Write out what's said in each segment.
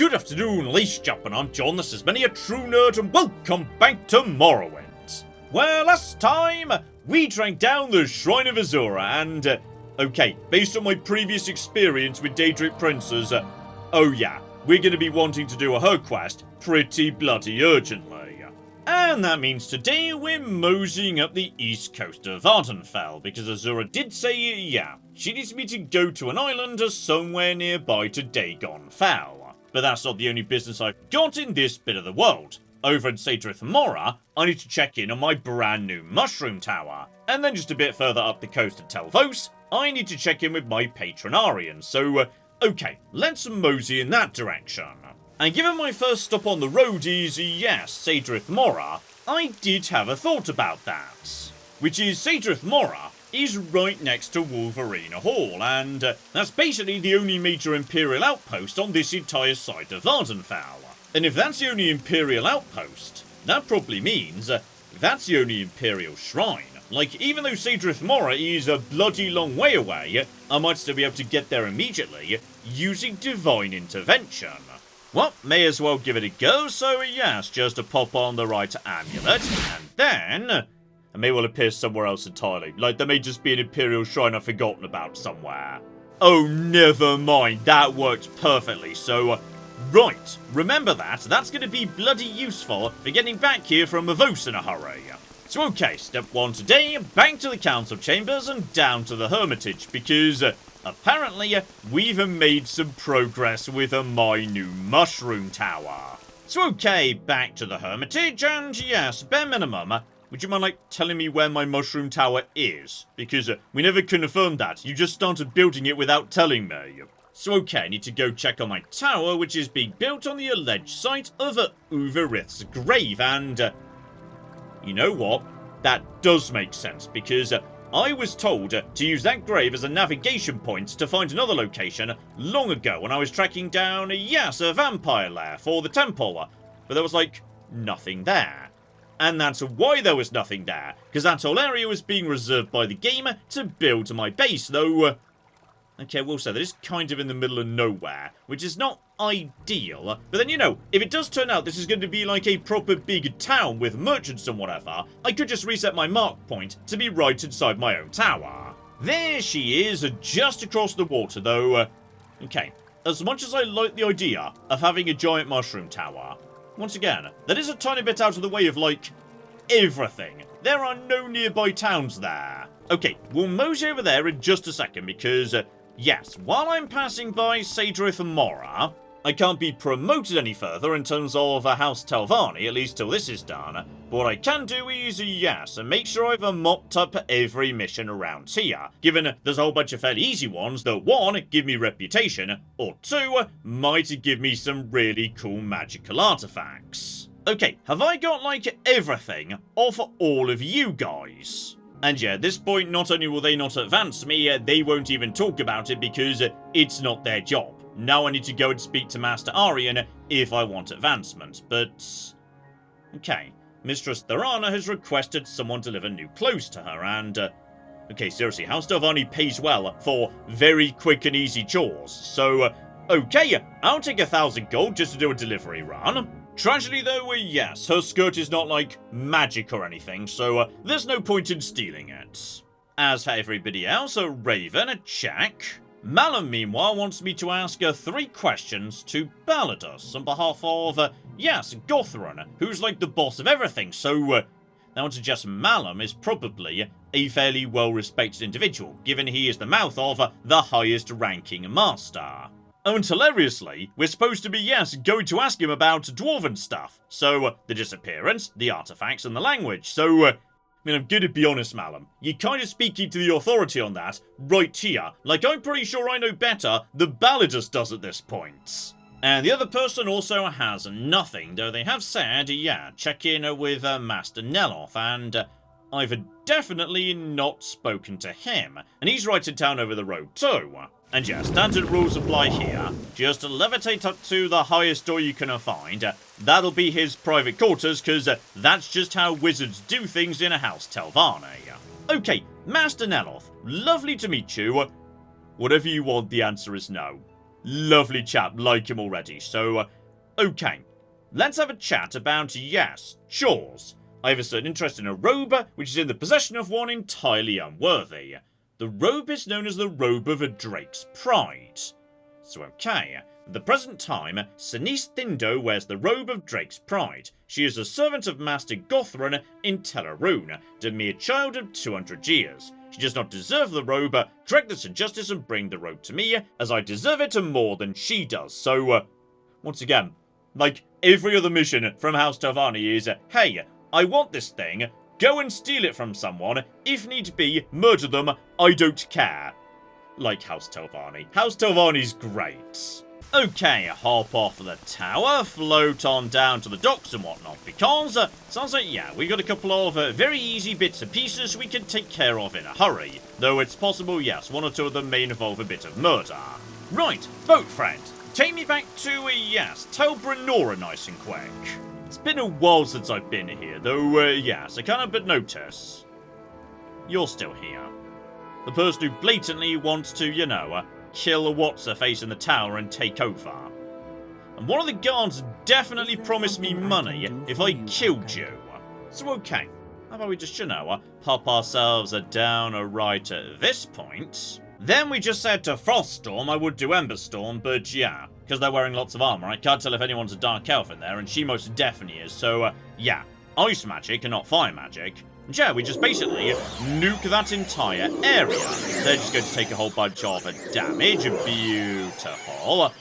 Good afternoon, ladies and gentlemen, I'm John, this is Many a True Nerd, and welcome back to Morrowind. Well, last time, we drank down the Shrine of Azura, and, okay, based on my previous experience with Daedric Princes, oh yeah, we're gonna be wanting to do a her quest pretty bloody urgently. And that means today we're moseying up the east coast of Ardenfell, because Azura did say, yeah, she needs me to go to an island somewhere nearby to Dagon Fell. But that's not the only business I've got in this bit of the world. Over in sadrith Mora, I need to check in on my brand new mushroom tower. And then just a bit further up the coast of Telvos, I need to check in with my Patronarians. So, okay, let's mosey in that direction. And given my first stop on the road is, yes, sadrith Mora, I did have a thought about that. Which is sadrith Mora is right next to Wolverina Hall, and that's basically the only major Imperial outpost on this entire side of Ardenfell. And if that's the only Imperial outpost, that probably means that's the only Imperial shrine. Like, even though sadrith Mora is a bloody long way away, I might still be able to get there immediately using divine intervention. Well, may as well give it a go, so yes, just to pop on the right amulet, and then it may well appear somewhere else entirely. Like, there may just be an Imperial shrine I've forgotten about somewhere. Oh, never mind, that worked perfectly, so right, remember that, that's going to be bloody useful for getting back here from Mavos in a hurry. So okay, step one today, back to the council chambers and down to the hermitage, because apparently we've made some progress with my new mushroom tower. So okay, back to the hermitage, and yes, bare minimum, would you mind, like, telling me where my mushroom tower is? Because we never confirmed that, you just started building it without telling me. So okay, I need to go check on my tower, which is being built on the alleged site of Uverith's grave, and you know what? That does make sense, because I was told to use that grave as a navigation point to find another location long ago when I was tracking down, yes, a vampire lair for the temple, but there was, like, nothing there. And that's why there was nothing there, because that whole area was being reserved by the game to build my base, though okay, we'll say that is kind of in the middle of nowhere, which is not ideal. But then, you know, if it does turn out this is going to be like a proper big town with merchants and whatever, I could just reset my mark point to be right inside my own tower. There she is, just across the water, though. Okay, as much as I like the idea of having a giant mushroom tower, once again, that is a tiny bit out of the way of, like, everything. There are no nearby towns there. Okay, we'll mosey over there in just a second, because yes, while I'm passing by sadrith Mora, I can't be promoted any further in terms of House Telvanni, at least till this is done. But what I can do is, yes, make sure I've mopped up every mission around here, given there's a whole bunch of fairly easy ones that, one, give me reputation, or two, might give me some really cool magical artifacts. Okay, have I got, like, everything off all of you guys? And yeah, at this point, not only will they not advance me, they won't even talk about it because it's not their job. Now I need to go and speak to Master Aryan if I want advancement, but okay. Mistress Tharana has requested someone deliver new clothes to her, and okay, seriously, House Telvanni pays well for very quick and easy chores, so okay, I'll take 1,000 gold just to do a delivery run. Tragedy though, yes, her skirt is not like magic or anything, so there's no point in stealing it. As for everybody else, Raven, check. Malum, meanwhile, wants me to ask 3 questions to Balladus on behalf of, yes, Gothrun, who's like the boss of everything, so I would suggest Malum is probably a fairly well-respected individual, given he is the mouth of the highest-ranking master. Oh, and hilariously, we're supposed to be, yes, going to ask him about dwarven stuff. So, the disappearance, the artifacts, and the language. So, I mean, I'm gonna be honest, Malum. You're kind of speaking to the authority on that right here. Like, I'm pretty sure I know better than Balladus does at this point. And the other person also has nothing, though they have said, yeah, check in with Master Neloth, and I've definitely not spoken to him. And he's right in town over the road, too. And yeah, standard rules apply here. Just levitate up to the highest door you can find. That'll be his private quarters, because that's just how wizards do things in a House Telvanni. Okay, Master Neloth, lovely to meet you. Whatever you want, the answer is no. Lovely chap, like him already. So, okay. Let's have a chat about, yes, chores. I have a certain interest in a robe, which is in the possession of one entirely unworthy. The robe is known as the Robe of a Drake's Pride. So okay, at the present time, Sinise Thindo wears the Robe of Drake's Pride. She is a servant of Master Gothran in Tel Branora, a mere child of 200 years. She does not deserve the robe. Correct this injustice and bring the robe to me, as I deserve it more than she does. So, once again, like every other mission from House Telvanni is, hey, I want this thing, go and steal it from someone, if need be, murder them, I don't care. Like House Telvanni. House Telvanni's great. Okay, hop off the tower, float on down to the docks and whatnot, because, sounds like, yeah, we got a couple of very easy bits and pieces we can take care of in a hurry. Though it's possible, yes, one or two of them may involve a bit of murder. Right, boat friend, take me back to, yes, Tel Branora nice and quick. It's been a while since I've been here, though, yes, I can't but notice. You're still here. The person who blatantly wants to, you know, kill what's-her-face in the tower and take over. And one of the guards definitely promised me money if I killed you. So okay, how about we just, you know, pop ourselves down right at this point. Then we just said to Froststorm I would do Emberstorm, but yeah, because they're wearing lots of armor, I can't tell if anyone's a Dark Elf in there, and she most definitely is, so yeah, ice magic and not fire magic. And yeah, we just basically nuke that entire area. They're just going to take a whole bunch of damage. Beautiful.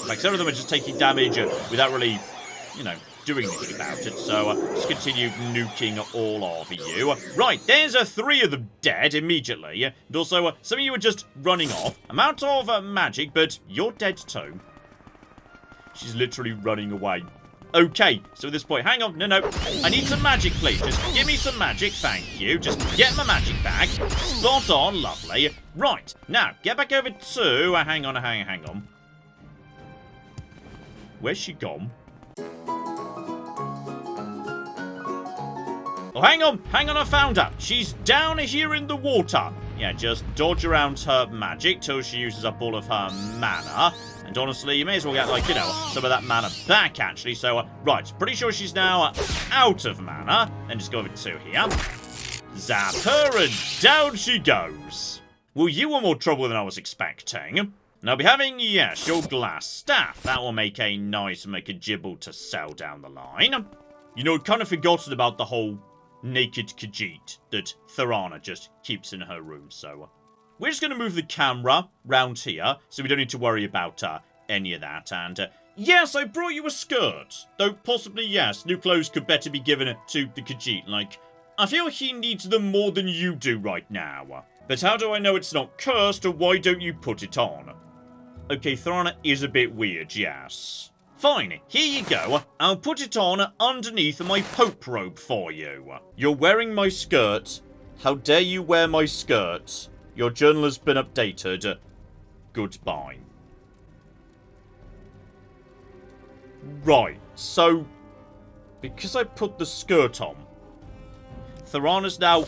Like, some of them are just taking damage without really, you know, doing anything about it. So, just continue nuking all of you. Right, there's 3 of them dead immediately. And also, some of you are just running off. I'm out of magic, but you're dead too. She's literally running away. Okay, so at this point, hang on, no, I need some magic, please. Just give me some magic, thank you. Just get my magic back. Spot on, lovely. Right, now, get back over to... hang on. Where's she gone? Oh, hang on, I found her. She's down here in the water. Yeah, just dodge around her magic till she uses up all of her mana. And honestly, you may as well get, like, you know, some of that mana back, actually. So, right, pretty sure she's now out of mana. Then just go over to here. Zap her, and down she goes. Well, you were more trouble than I was expecting. And I'll be having, yes, your glass staff. That will make a nice Make-a-Gibble to sell down the line. You know, I'd kind of forgotten about the whole naked Khajiit that Thorana just keeps in her room, so... we're just going to move the camera round here, so we don't need to worry about any of that. And, yes, I brought you a skirt. Though, possibly, yes, new clothes could better be given to the Khajiit. Like, I feel he needs them more than you do right now. But how do I know it's not cursed, or why don't you put it on? Okay, Thorana is a bit weird, yes. Fine, here you go. I'll put it on underneath my Pope robe for you. You're wearing my skirt. How dare you wear my skirt? Your journal has been updated. Goodbye. Right, so... because I put the skirt on, Thorana's now...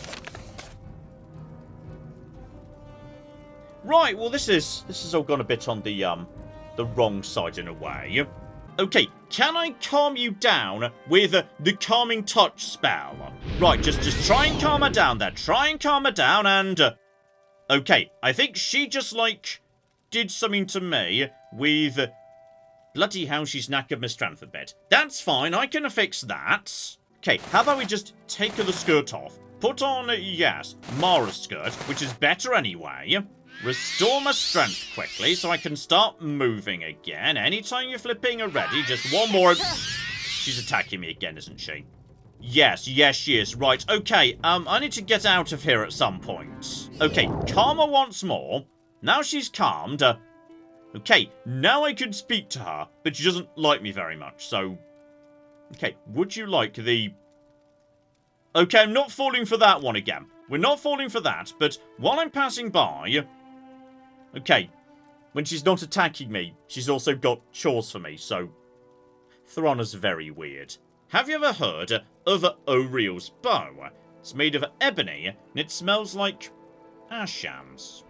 right, well this is all gone a bit on the wrong side in a way. Okay, can I calm you down with the calming touch spell? Right, just try and calm her down there. Try and calm her down and... okay, I think she just, like, did something to me with... bloody hell, she's knackered my strength a bit. That's fine, I can fix that. Okay, how about we just take the skirt off? Put on, yes, Mara's skirt, which is better anyway. Restore my strength quickly so I can start moving again. Anytime you're flipping already, just one more... she's attacking me again, isn't she? Yes, she is. Right, okay, I need to get out of here at some point. Okay, calm her once more. Now she's calmed. Okay, now I can speak to her, but she doesn't like me very much, so... okay, would you like the... okay, I'm not falling for that one again. We're not falling for that, but while I'm passing by... okay, when she's not attacking me, she's also got chores for me, so... Thorana's very weird. Have you ever heard of Oriel's bow? It's made of ebony, and it smells like ashams.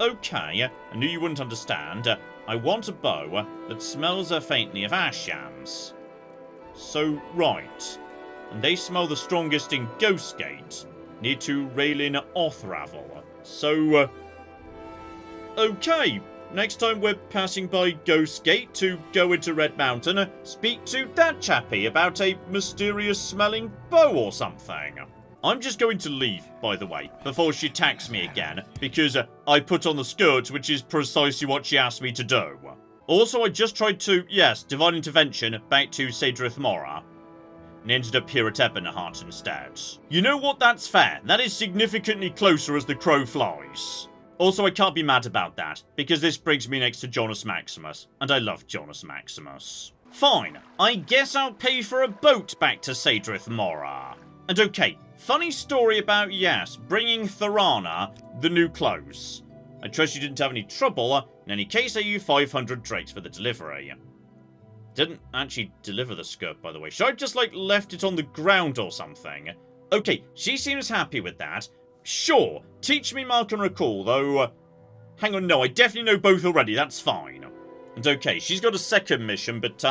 Okay, I knew you wouldn't understand. I want a bow that smells faintly of ash yams. So, right. And they smell the strongest in Ghostgate, near to Raylin Othravel. So, okay. Next time we're passing by Ghostgate to go into Red Mountain, speak to that chappie about a mysterious smelling bow or something. I'm just going to leave, by the way, before she attacks me again, because I put on the skirt, which is precisely what she asked me to do. Also, I just tried to, yes, Divine Intervention back to sadrith mora, and ended up here at Ebonheart instead. You know what, that's fair. That is significantly closer as the crow flies. Also, I can't be mad about that, because this brings me next to Jonas Maximus, and I love Jonas Maximus. Fine, I guess I'll pay for a boat back to sadrith mora. And okay, funny story about, yes, bringing Tharana the new clothes. I trust you didn't have any trouble. In any case, I owe you 500 drakes for the delivery. Didn't actually deliver the skirt, by the way. Should I have just, like, left it on the ground or something? Okay, she seems happy with that. Sure, teach me mark and recall, though. Hang on, no, I definitely know both already. That's fine. And okay, she's got a second mission, but,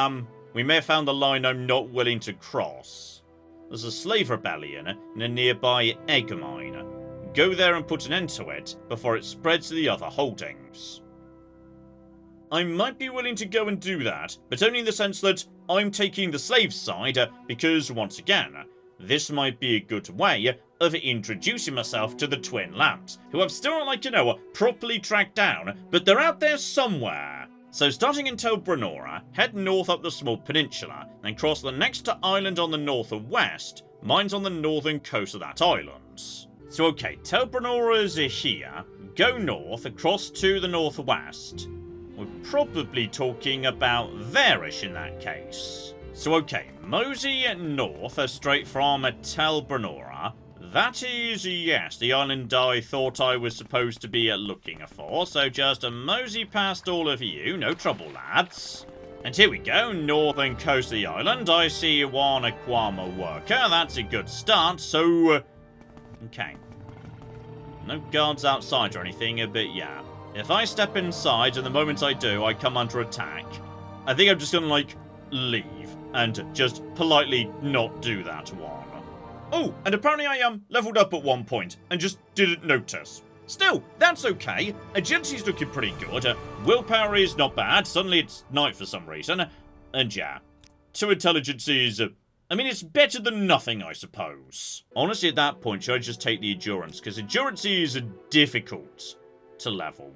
we may have found the line I'm not willing to cross. There's a slave rebellion in a nearby egg mine. Go there and put an end to it before it spreads to the other holdings. I might be willing to go and do that, but only in the sense that I'm taking the slave side, because, once again, this might be a good way of introducing myself to the Twin Lamps, who I've still not, like, you know, properly tracked down, but they're out there somewhere. So starting in Tel Branora, head north up the small peninsula, then cross the next island on the north and west. Mine's on the northern coast of that island. So okay, Tel Branora is here, go north, across to the northwest. We're probably talking about there-ish in that case. So okay, mosey north, straight from Tel Branora. That is, yes, the island I thought I was supposed to be looking for, so just a mosey past all of you, no trouble, lads. And here we go, northern coast of the island. I see one Aquama worker, that's a good start, so... okay. No guards outside or anything, but yeah. If I step inside, and the moment I do, I come under attack, I think I'm just gonna, like, leave, and just politely not do that one. Oh, and apparently I leveled up at one point, and just didn't notice. Still, that's okay. Agility's looking pretty good. Willpower is not bad. Suddenly it's night for some reason. And yeah, 2 intelligence is... I mean, it's better than nothing, I suppose. Honestly, at that point, should I just take the endurance? Because endurance is difficult to level.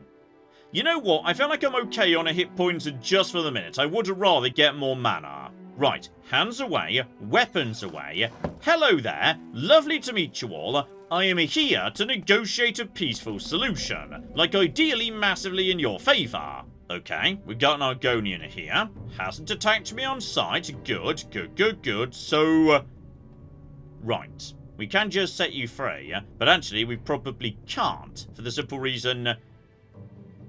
You know what? I feel like I'm okay on a hit points just for the minute. I would rather get more mana. Right, hands away, weapons away. Hello there, lovely to meet you all. I am here to negotiate a peaceful solution, like ideally massively in your favour. Okay, we've got an Argonian here. Hasn't attacked me on sight. Good, good, good, good. So, right, we can just set you free, but actually we probably can't, for the simple reason...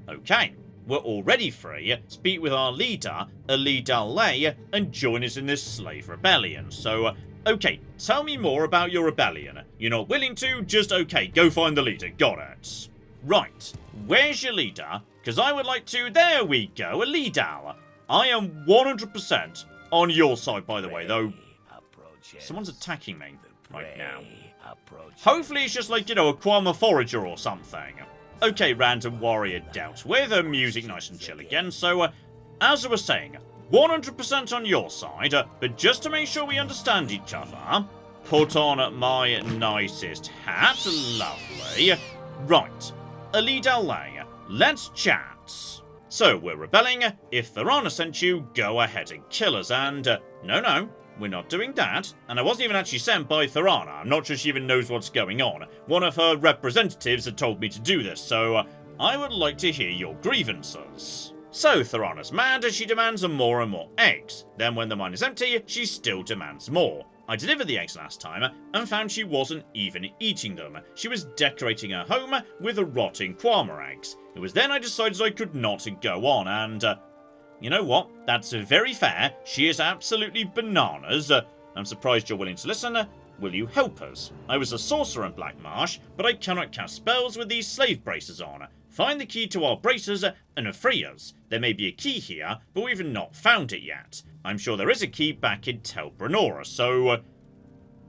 okay. We're already free, speak with our leader, Alidale, and join us in this slave rebellion. So, okay, tell me more about your rebellion. You're not willing to? Just okay, go find the leader. Got it. Right, where's your leader? Because I would like to... there we go, Alidale. I am 100% on your side, by the way, though. Someone's attacking me right now. Hopefully it's just like, you know, a Kwama forager or something. Okay, random warrior dealt with. Music nice and chill again. So, as I was saying, 100% on your side, but just to make sure we understand each other, put on my nicest hat. Lovely. Right. Alidale, let's chat. So, we're rebelling. If Tharana sent you, go ahead and kill us. And, no, we're not doing that. And I wasn't even actually sent by Tharana. I'm not sure she even knows what's going on. One of her representatives had told me to do this, so I would like to hear your grievances. So, Tharana's mad as she demands more and more eggs. Then when the mine is empty, she still demands more. I delivered the eggs last time, and found she wasn't even eating them. She was decorating her home with rotting Kwama eggs. It was then I decided I could not go on, and... you know what? That's very fair. She is absolutely bananas. I'm surprised you're willing to listen. Will you help us? I was a sorcerer in Black Marsh, but I cannot cast spells with these slave braces on. find the key to our braces, and free us. There may be a key here, but we've not found it yet. I'm sure there is a key back in Tel Branora, so,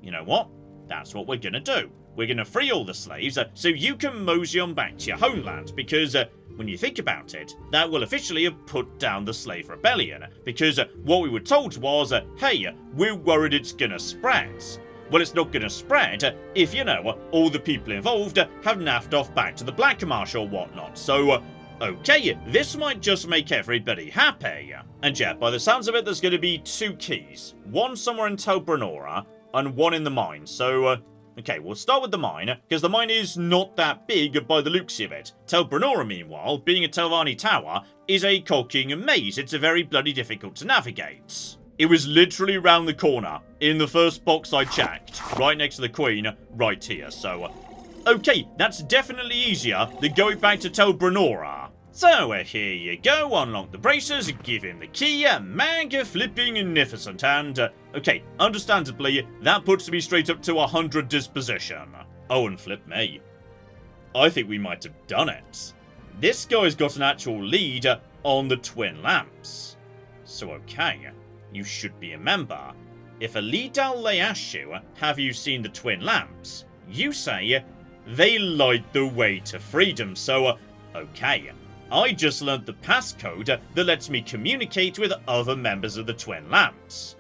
you know what? That's what we're gonna do. We're gonna free all the slaves, so you can mosey on back to your homeland, because, when you think about it, that will officially have put down the slave rebellion, because what we were told was, hey, we're worried it's gonna spread. Well, it's not gonna spread if, you know, all the people involved have naffed off back to the Black Marsh or whatnot, so, okay, this might just make everybody happy. And yeah, by the sounds of it, there's gonna be 2 keys. One somewhere in Tel Branora, and one in the mine, so, okay, we'll start with the mine, because the mine is not that big by the looks of it. Tel Branora, meanwhile, being a Telvanni tower, is a caulking maze. It's a very bloody difficult to navigate. It was literally round the corner, in the first box I checked, right next to the Queen, right here, so, okay, that's definitely easier than going back to Tel Branora. So, here you go, unlock the braces, give him the key, mega-flipping-nificent, and, okay, understandably, that puts me straight up to 100 disposition. Oh, and flip me. I think we might have done it. This guy's got an actual lead on the twin lamps. So, okay, you should be a member. If a Lidal asks you, have you seen the twin lamps? You say, they light the way to freedom, so, okay. I just learned the passcode that lets me communicate with other members of the Twin Lamps.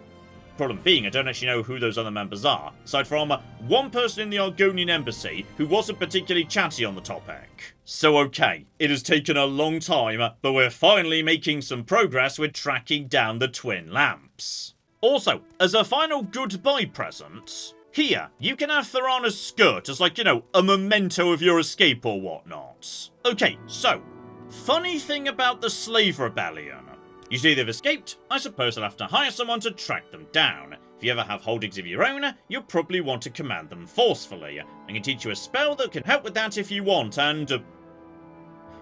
Problem being, I don't actually know who those other members are, aside from one person in the Argonian embassy who wasn't particularly chatty on the topic. So okay, it has taken a long time, but we're finally making some progress with tracking down the Twin Lamps. Also, as a final goodbye present, here, you can have Tharana's skirt as like, you know, a memento of your escape or whatnot. Okay, so, funny thing about the slave rebellion. You see they've escaped, I suppose I'll have to hire someone to track them down. If you ever have holdings of your own, you'll probably want to command them forcefully. I can teach you a spell that can help with that if you want, and...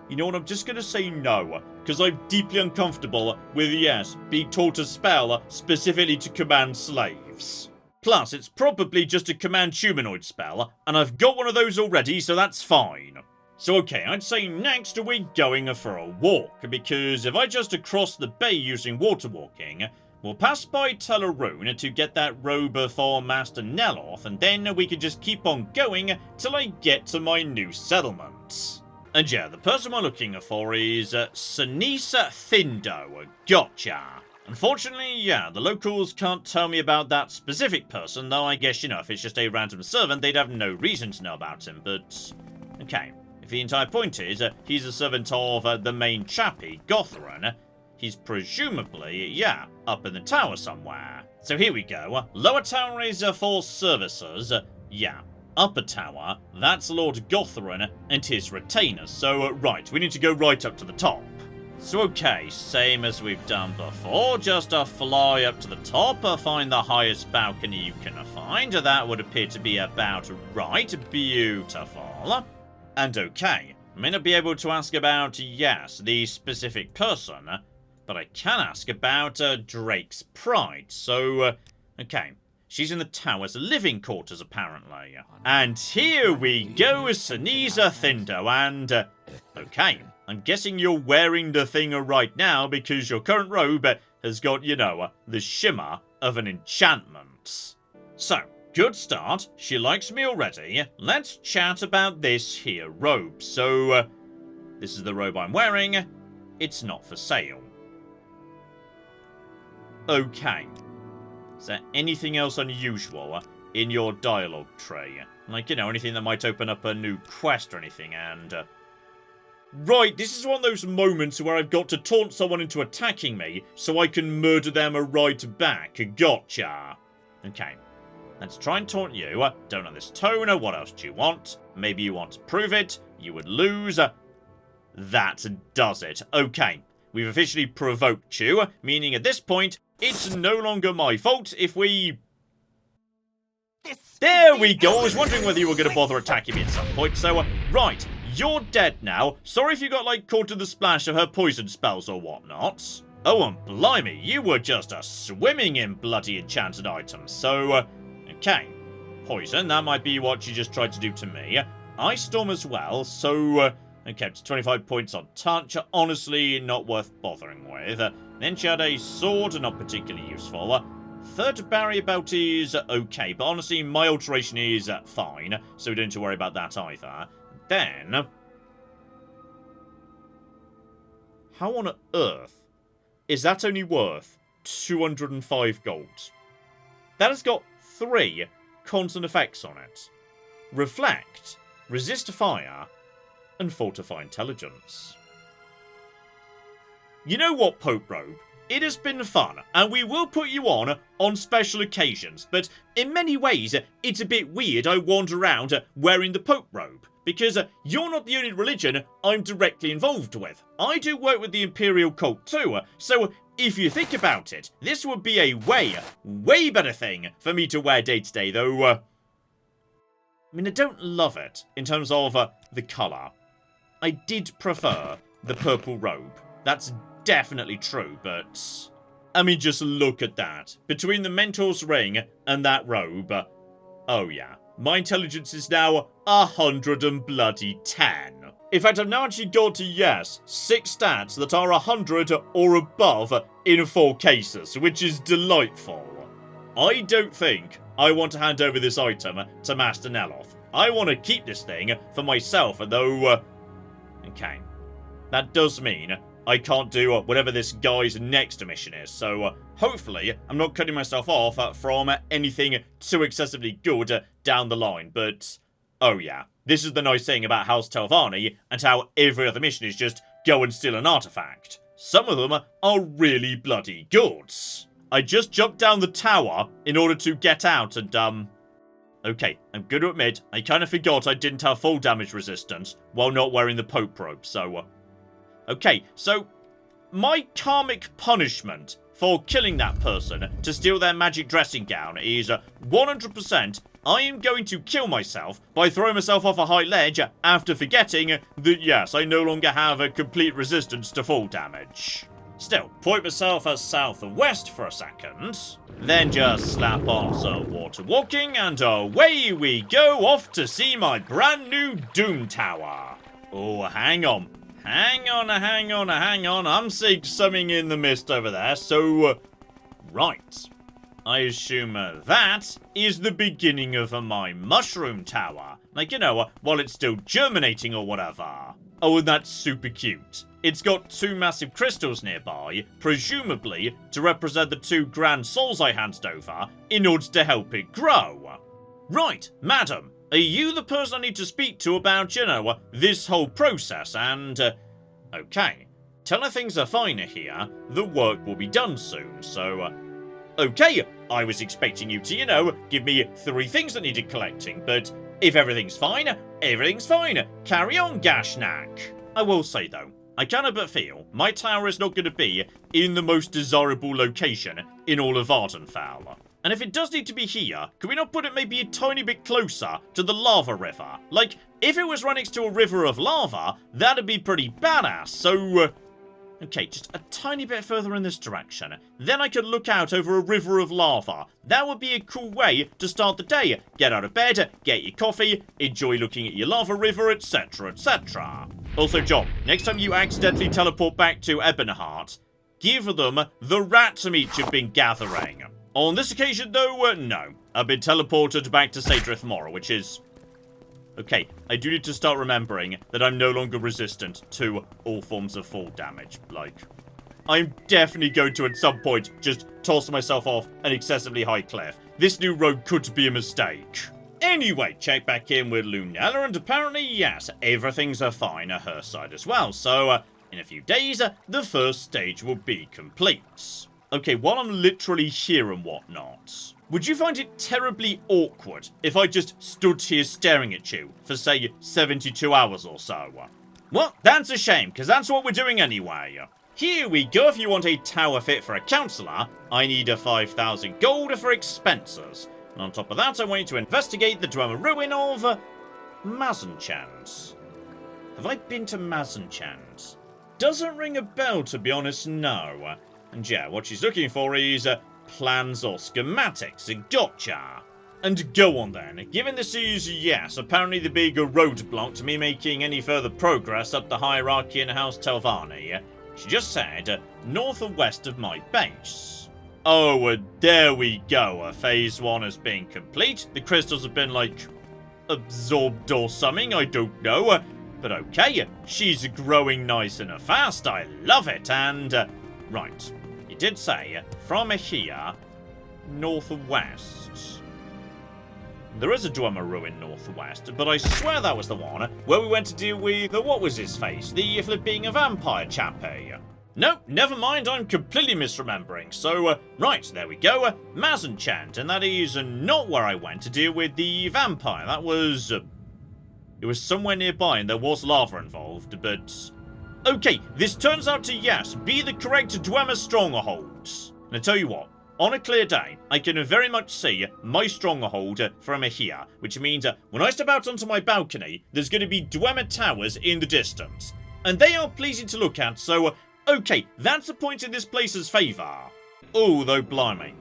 you know what, I'm just gonna say no, because I'm deeply uncomfortable with, yes, being taught a spell specifically to command slaves. Plus, it's probably just a command humanoid spell, and I've got one of those already, so that's fine. So okay, I'd say next we're going for a walk, because if I just cross the bay using water walking, we'll pass by Tel Branora to get that robe for Master Neloth, and then we can just keep on going till I get to my new settlement. And yeah, the person we're looking for is Sinisa Thindo. Gotcha. Unfortunately, yeah, the locals can't tell me about that specific person, though I guess, you know, if it's just a random servant, they'd have no reason to know about him, but... okay. If the entire point is, he's a servant of the main chappie, Gothran, he's presumably, yeah, up in the tower somewhere. So here we go. Lower tower is for services. Yeah. Upper tower, that's Lord Gothran and his retainers. So, right, we need to go right up to the top. So, okay, same as we've done before. Just fly up to the top, find the highest balcony you can find. That would appear to be about right. Beautiful. And okay, I may not be able to ask about, yes, the specific person, but I can ask about Drake's Pride. So, okay, she's in the tower's living quarters, apparently. And here we go, Sinisa Thindo, and, okay, I'm guessing you're wearing the thing right now because your current robe has got, you know, the shimmer of an enchantment. So, good start. She likes me already. Let's chat about this here robe. So, this is the robe I'm wearing. It's not for sale. Okay. Is there anything else unusual in your dialogue tray? Like, you know, anything that might open up a new quest or anything, and... right, this is one of those moments where I've got to taunt someone into attacking me so I can murder them right back. Gotcha. Okay. Let's try and taunt you. Don't know this tone. What else do you want? Maybe you want to prove it. You would lose. That does it. Okay. We've officially provoked you, meaning at this point, it's no longer my fault if we... there we go. I was wondering whether you were going to bother attacking me at some point. So, right. You're dead now. Sorry if you got, like, caught in the splash of her poison spells or whatnot. Oh, and blimey, you were just swimming in bloody enchanted items. So, okay. Poison, that might be what you just tried to do to me. Ice Storm as well, so, Okay, it's 25 points on touch. Honestly, not worth bothering with. Then she had a sword, not particularly useful. Third barrier belt is okay, but honestly, my alteration is fine, so we don't need to worry about that either. Then, how on earth is that only worth 205 gold? That has got 3 constant effects on it. Reflect, resist fire, and fortify intelligence. You know what, Pope Robe? It has been fun, and we will put you on special occasions, but in many ways, it's a bit weird I wander around wearing the Pope Robe, because you're not the only religion I'm directly involved with. I do work with the Imperial cult too, so if you think about it, this would be a way better thing for me to wear day to day, though, I mean, I don't love it in terms of the colour. I did prefer the purple robe. That's definitely true, but I mean, just look at that. Between the Mentor's ring and that robe, oh yeah, my intelligence is now 110. In fact, I've now actually got to, yes, 6 stats that are 100 or above in 4 cases, which is delightful. I don't think I want to hand over this item to Master Neloth. I want to keep this thing for myself, though, okay, that does mean I can't do whatever this guy's next mission is, so hopefully I'm not cutting myself off from anything too excessively good down the line, but oh yeah, this is the nice thing about House Telvanni and how every other mission is just go and steal an artifact. Some of them are really bloody good. I just jumped down the tower in order to get out and, okay, I'm going to admit, I kind of forgot I didn't have full damage resistance while not wearing the Pope robe, so, okay, so my karmic punishment for killing that person to steal their magic dressing gown is 100% I am going to kill myself by throwing myself off a high ledge after forgetting that, yes, I no longer have a complete resistance to fall damage. Still, point myself south and west for a second, then just slap on some water walking, and away we go off to see my brand new Doom Tower. Oh, hang on, I'm seeing something in the mist over there, so, right. I assume that is the beginning of my mushroom tower. Like, you know, while it's still germinating or whatever. Oh, and that's super cute. It's got 2 massive crystals nearby, presumably to represent the 2 grand souls I handed over in order to help it grow. Right, madam, are you the person I need to speak to about, you know, this whole process? And, okay, tell her things are fine here, the work will be done soon, so, okay, I was expecting you to, you know, give me 3 things that needed collecting, but if everything's fine, everything's fine. Carry on, Gashnak. I will say, though, I cannot but feel my tower is not going to be in the most desirable location in all of Ardenfell. And if it does need to be here, can we not put it maybe a tiny bit closer to the lava river? Like, if it was right next to a river of lava, that'd be pretty badass, so, okay, just a tiny bit further in this direction. Then I could look out over a river of lava. That would be a cool way to start the day. Get out of bed, get your coffee, enjoy looking at your lava river, etc, etc. Also, John, next time you accidentally teleport back to Ebonheart, give them the rat meat you've been gathering. On this occasion, though, no. I've been teleported back to sadrith Mora, which is... okay, I do need to start remembering that I'm no longer resistant to all forms of fall damage. Like, I'm definitely going to, at some point, just toss myself off an excessively high cliff. This new road could be a mistake. Anyway, check back in with Lunella, and apparently, yes, everything's fine at her side as well. So, in a few days, the first stage will be complete. Okay, while I'm literally here and whatnot, would you find it terribly awkward if I just stood here staring at you for, say, 72 hours or so? Well, that's a shame, because that's what we're doing anyway. Here we go. If you want a tower fit for a councillor, I need a 5,000 gold for expenses. And on top of that, I want you to investigate the Dwemer ruin of Mazenchand. Have I been to Mazenchand? Doesn't ring a bell, to be honest, no. And yeah, what she's looking for is plans or schematics. Gotcha. And go on then. Given this is, yes, apparently the big roadblock to me making any further progress up the hierarchy in House Telvanni, she just said north and west of my base. Oh, there we go. Phase 1 has been complete. The crystals have been, like, absorbed or something, I don't know. But okay, she's growing nice and fast. I love it. And, right, you did say from here, north and west. There is a Dwemer ruin northwest, but I swear that was the one where we went to deal with, what was his face? The flipping vampire chappy. Nope, never mind, I'm completely misremembering. So, right, there we go, Mazenchant, and that is not where I went to deal with the vampire. That was, it was somewhere nearby and there was lava involved, but... Okay, this turns out to, yes, be the correct Dwemer stronghold. And I tell you what, on a clear day, I can very much see my stronghold from here, which means when I step out onto my balcony, there's going to be Dwemer towers in the distance. And they are pleasing to look at, so, okay, that's a point in this place's favour. Oh, though, blimey.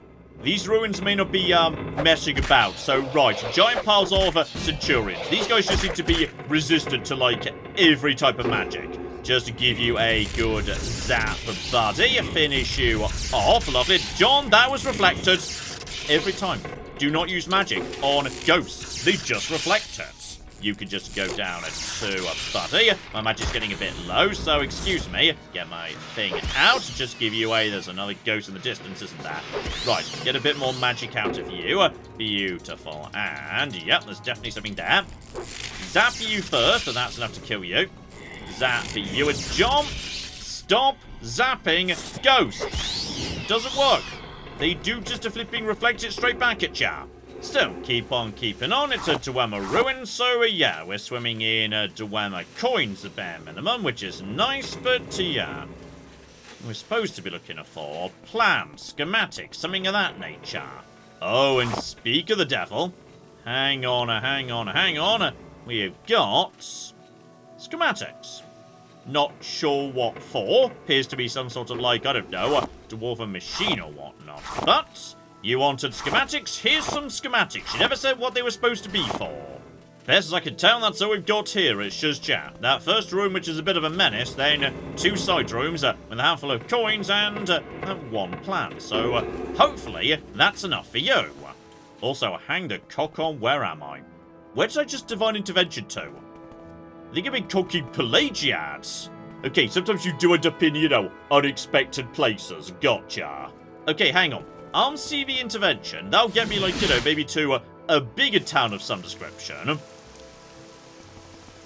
These ruins may not be, messing about, so, right, giant piles of centurions. These guys just seem to be resistant to, like, every type of magic. Just to give you a good zap, buddy. Finish you off. Lovely. John, that was reflected. Every time. Do not use magic on ghosts. They just reflect it. You can just go down to buddy. My magic's getting a bit low, so excuse me. Get my thing out. Just give you a... There's another ghost in the distance, isn't there? Right. Get a bit more magic out of you. Beautiful. And, yep, there's definitely something there. Zap you first, and that's enough to kill you. Zap you, and John, stop zapping ghosts. Doesn't work. They do just a flipping reflect it straight back at ya. Still, keep on keeping on. It's a Dwemer ruin, so yeah, we're swimming in Dwemer coins, the bare minimum, which is nice, but yeah. We're supposed to be looking for plans, schematics, something of that nature. Oh, and speak of the devil. Hang on, hang on, hang on. We've got... schematics. Not sure what for. Appears to be some sort of, like, I don't know, a dwarven machine or whatnot. But, you wanted schematics? Here's some schematics. You never said what they were supposed to be for. Best as I can tell, that's all we've got here. It's just, yeah, that first room, which is a bit of a menace, then 2 side rooms with a handful of coins and 1 plant. So, hopefully, that's enough for you. Also, hang the cock on, where am I? Where did I just divine intervention to? I think I've been cooking Pelagiads. Okay, sometimes you do end up in, you know, unexpected places. Gotcha. Okay, hang on. Arm CV intervention. That'll get me, like, you know, maybe to a bigger town of some description.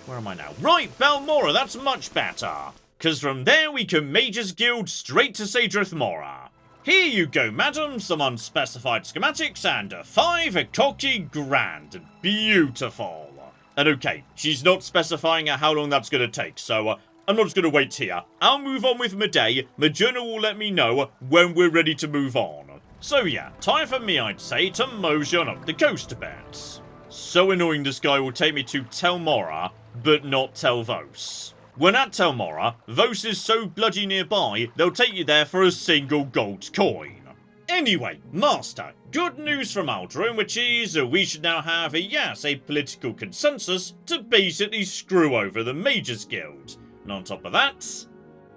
Where am I now? Right, Balmora, that's much better. Because from there we can Mage's Guild straight to sadrith Mora. Here you go, madam. Some unspecified schematics and 5 cocky grand. Beautiful. And okay, she's not specifying how long that's going to take, so I'm not just going to wait here. I'll move on with my day. My journal will let me know when we're ready to move on. So yeah, time for me, I'd say, to mosey on up the coast a bit. So annoying this guy will take me to Tel Branora, but not Tel Vos. When at Tel Branora, Vos is so bloody nearby, they'll take you there for a single gold coin. Anyway, Master, good news from Aldrin, which is we should now have a political consensus to basically screw over the Mages Guild. And on top of that,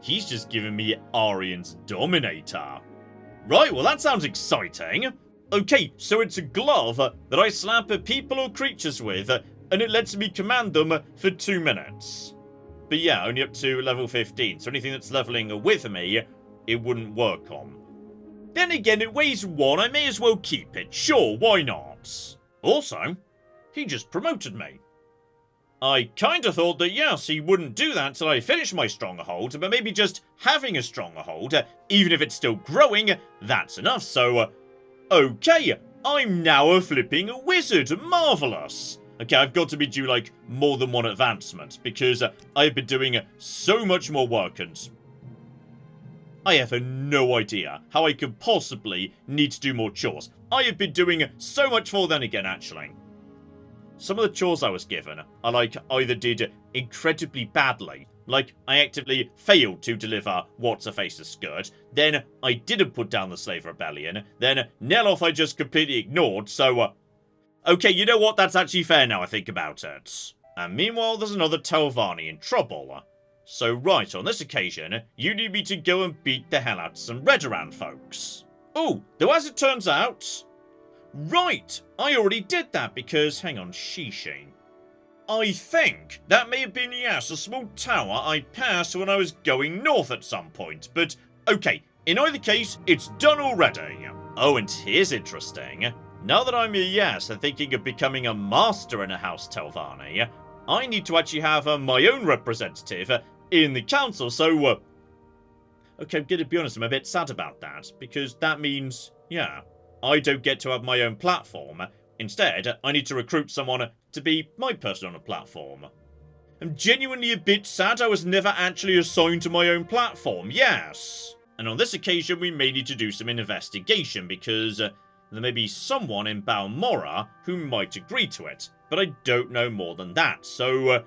he's just given me Arian's Dominator. Right, well that sounds exciting. Okay, so it's a glove that I slap people or creatures with, and it lets me command them for 2 minutes. But yeah, only up to level 15, so anything that's leveling with me, it wouldn't work on. Then again, it weighs 1, I may as well keep it. Sure, why not? Also, he just promoted me. I kinda thought that, yes, he wouldn't do that till I finish my stronghold, but maybe just having a stronghold, even if it's still growing, that's enough, so, okay, I'm now a flipping wizard. Marvellous. Okay, I've got to be due, like, more than 1 advancement, because I've been doing so much more work, and I have no idea how I could possibly need to do more chores. I have been doing so much more then again, actually. Some of the chores I was given, I, like, either did incredibly badly, like, I actively failed to deliver What's-Her-Face's skirt, then I didn't put down the Slave Rebellion, then Neloth I just completely ignored, so, Okay, you know what? That's actually fair now I think about it. And meanwhile, there's another Telvanni in trouble. So right, on this occasion, you need me to go and beat the hell out of some Redoran folks. Oh, though as it turns out... Right, I already did that because... Hang on, sheesh. I think that may have been, yes, a small tower I passed when I was going north at some point. But, okay, in either case, it's done already. Oh, and here's interesting. Now that I'm, yes, thinking of becoming a master in a House Telvanni, I need to actually have my own representative in the council, so... Okay, I'm gonna be honest, I'm a bit sad about that, because that means, yeah, I don't get to have my own platform. Instead, I need to recruit someone to be my person on a platform. I'm genuinely a bit sad I was never actually assigned to my own platform, yes. And on this occasion, we may need to do some investigation, because there may be someone in Mora who might agree to it. But I don't know more than that, so...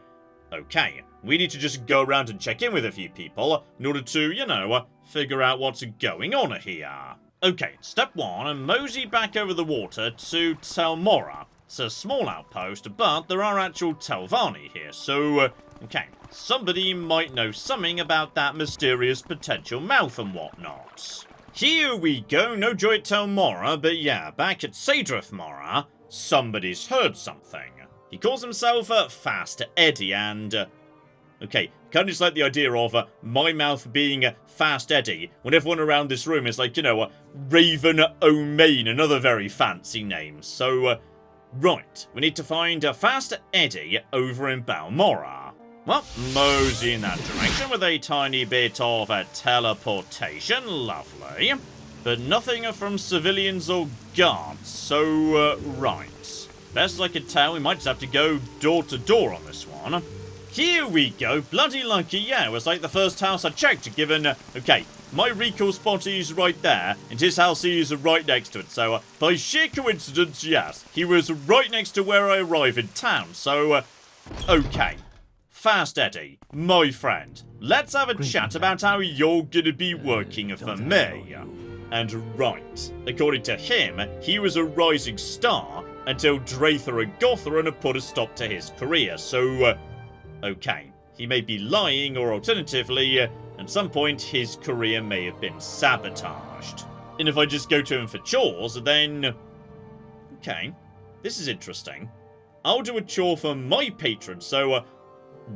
okay, we need to just go around and check in with a few people in order to, you know, figure out what's going on here. Okay, step 1, mosey back over the water to Tel Branora. It's a small outpost, but there are actual Telvanni here, so, okay, somebody might know something about that mysterious potential mouth and whatnot. Here we go, no joy at Tel Branora, but yeah, back at sadrith mora, somebody's heard something. He calls himself Fast Eddie, and... okay, kind of just like the idea of my mouth being Fast Eddie, when everyone around this room is like, you know, Raven O'Main, another very fancy name. So, right, we need to find Fast Eddie over in Mora. Well, mosey in that direction with a tiny bit of teleportation, lovely. But nothing from civilians or guards, so, right. Best as I could tell, we might just have to go door to door on this one. Here we go, bloody lucky, yeah, it was like the first house I checked, given, okay, my recall spot is right there, and his house is right next to it, so, by sheer coincidence, yes, he was right next to where I arrive in town, so, okay. Fast Eddie, my friend, let's have a chat about how you're gonna be working for me. And right, according to him, he was a rising star until Drather and Gothran had put a stop to his career, so, okay, he may be lying, or alternatively, at some point his career may have been sabotaged. And if I just go to him for chores, then... okay, this is interesting. I'll do a chore for my patron, so,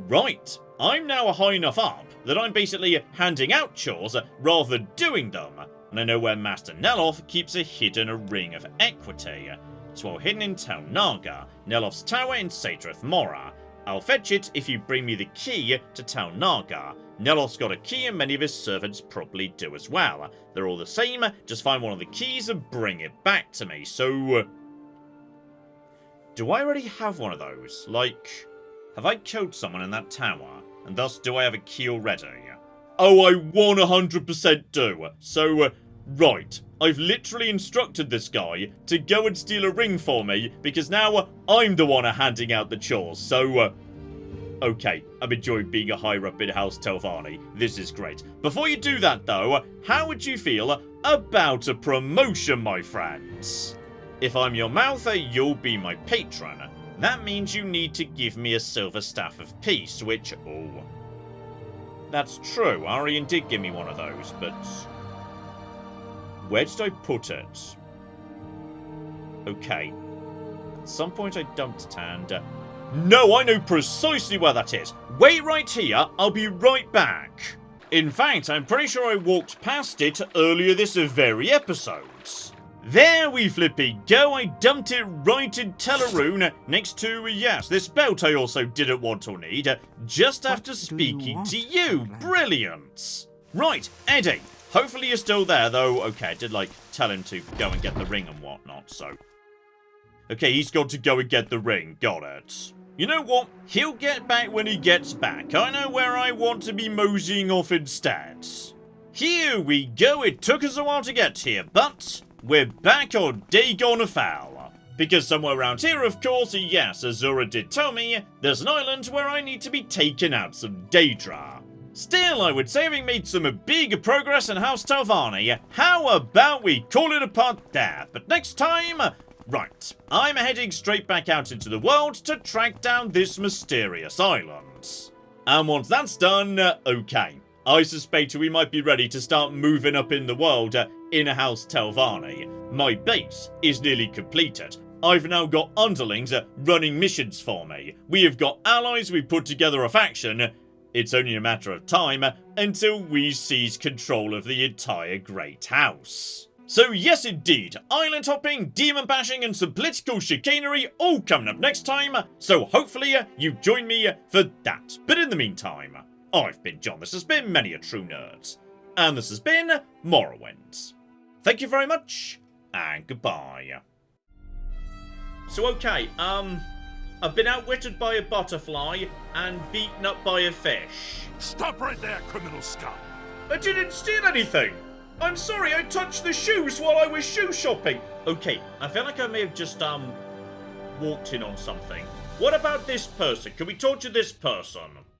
right, I'm now high enough up that I'm basically handing out chores rather than doing them. And I know where Master Neloth keeps a hidden ring of equity. It's well hidden in Tel Naga, Neloth's tower in sadrith mora. I'll fetch it if you bring me the key to Tel Naga. Neloth's got a key and many of his servants probably do as well. They're all the same, just find one of the keys and bring it back to me. So, do I already have one of those? Like, have I killed someone in that tower? And thus, do I have a key already? Oh, I 100% do. So, right. I've literally instructed this guy to go and steal a ring for me, because now I'm the one handing out the chores, so, okay, I'm enjoying being a higher up in House Telvanni. This is great. Before you do that, though, how would you feel about a promotion, my friends? If I'm your mouther, you'll be my patron. That means you need to give me a silver staff of peace, which, oh, that's true. Arian did give me one of those, but... where did I put it? Okay. At some point I dumped it and... no, I know precisely where that is. Wait right here, I'll be right back. In fact, I'm pretty sure I walked past it earlier this very episode. There we flippy go, I dumped it right in Teleroon next to, yes, this belt I also didn't want or need, just after speaking to you. Brilliant. Right, Eddie. Hopefully you're still there, though. Okay, I did, like, tell him to go and get the ring and whatnot, so... okay, he's got to go and get the ring. Got it. You know what? He'll get back when he gets back. I know where I want to be moseying off instead. Here we go. It took us a while to get here, but we're back on Dagon Afoul. Because somewhere around here, of course, yes, Azura did tell me, there's an island where I need to be taking out some Daedra. Still, I would say having made some big progress in House Telvanni, how about we call it a part there? But next time, Right, I'm heading straight back out into the world to track down this mysterious island. And once that's done, okay, I suspect we might be ready to start moving up in the world in House Telvanni. My base is nearly completed. I've now got underlings running missions for me. We have got allies, we put together a faction. It's only a matter of time until we seize control of the entire Great House. So yes indeed, island hopping, demon bashing and some political chicanery all coming up next time, so hopefully you join me for that. But in the meantime, I've been John, this has been Many a True Nerd, and this has been Morrowind. Thank you very much, and goodbye. So okay, I've been outwitted by a butterfly and beaten up by a fish. Stop right there, criminal scum! I didn't steal anything! I'm sorry, I touched the shoes while I was shoe shopping. Okay, I feel like I may have just, walked in on something. What about this person? Can we talk to this person?